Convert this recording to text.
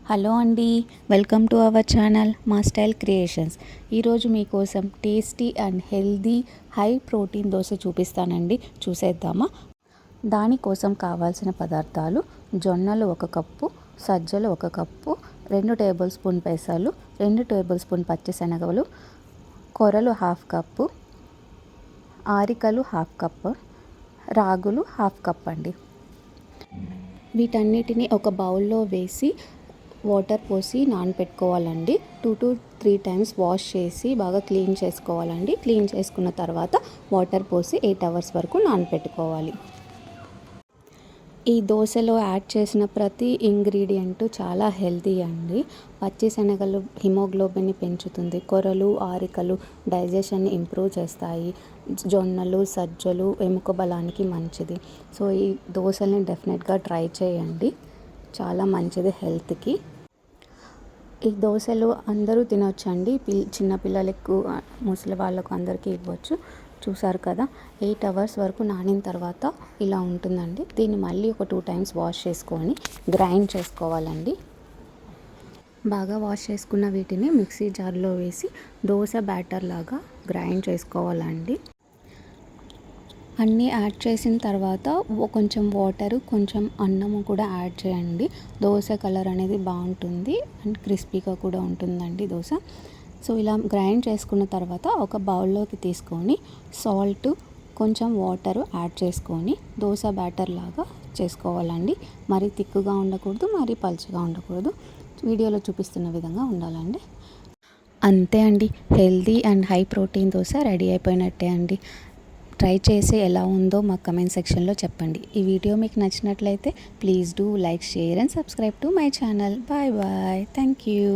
Hello అండి, welcome to our channel మా style creations. ఈరోజు మీకోసం tasty and healthy high protein dosa చూపిస్తానండి. చూసేద్దామా? దానికోసం కావాల్సిన పదార్థాలు: జొన్నలు 1 కప్పు, సజ్జలు 1 కప్పు, 2 టేబుల్ స్పూన్ పెసలు, 2 టేబుల్ స్పూన్ పచ్చిశనగలు, కొర్రలు 1/2 కప్పు, ఆరికలు 1/2 కప్పు, రాగులు 1/2 కప్ అండి. వీటన్నిటిని ఒక బౌల్లో వేసి వాటర్ పోసి నానబెట్టుకోవాలండి. 2 to 3 టైమ్స్ వాష్ చేసి బాగా క్లీన్ చేసుకోవాలండి. క్లీన్ చేసుకున్న తర్వాత వాటర్ పోసి 8 అవర్స్ వరకు నానబెట్టుకోవాలి. ఈ దోశలో యాడ్ చేసిన ప్రతి ఇంగ్రీడియంట్ చాలా హెల్తీ అండి. పచ్చిశనగలు హిమోగ్లోబిన్ని పెంచుతుంది, కొర్రలు ఆరికలు డైజెషన్ని ఇంప్రూవ్ చేస్తాయి, జొన్నలు సజ్జలు ఎముక బలానికి మంచిది. సో ఈ దోశల్ని డెఫినెట్గా ట్రై చేయండి, చాలా మంచిది హెల్త్కి. ఈ దోశలు అందరూ తినొచ్చండి. చిన్నపిల్లలకు, ముసలి వాళ్ళకు అందరికీ ఇవ్వచ్చు. చూసారు కదా, 8 అవర్స్ వరకు నానిన తర్వాత ఇలా ఉంటుందండి. దీన్ని మళ్ళీ ఒక 2 టైమ్స్ వాష్ చేసుకొని గ్రైండ్ చేసుకోవాలండి. బాగా వాష్ చేసుకున్న వీటిని మిక్సీ జార్లో వేసి దోశ బ్యాటర్ లాగా గ్రైండ్ చేసుకోవాలండి. అన్నీ యాడ్ చేసిన తర్వాత కొంచెం వాటరు, కొంచెం అన్నము కూడా యాడ్ చేయండి. దోశ కలర్ అనేది బాగుంటుంది అండ్ క్రిస్పీగా కూడా ఉంటుందండి దోశ. సో ఇలా గ్రైండ్ చేసుకున్న తర్వాత ఒక బౌల్లోకి తీసుకొని సాల్ట్, కొంచెం వాటరు యాడ్ చేసుకొని దోశ బ్యాటర్ లాగా చేసుకోవాలండి. మరీ తిక్కుగా ఉండకూడదు, మరీ పలుచగా ఉండకూడదు. వీడియోలో చూపిస్తున్న విధంగా ఉండాలండి. అంతే అండి, healthy and high protein dosa ready అయిపోయినట్టే అండి. ట్రై చేసి ఎలా ఉందో మా కమెంట్ సెక్షన్లో చెప్పండి. ఈ వీడియో మీకు నచ్చినట్లయితే please do like, share and subscribe to my channel. Bye bye, thank you.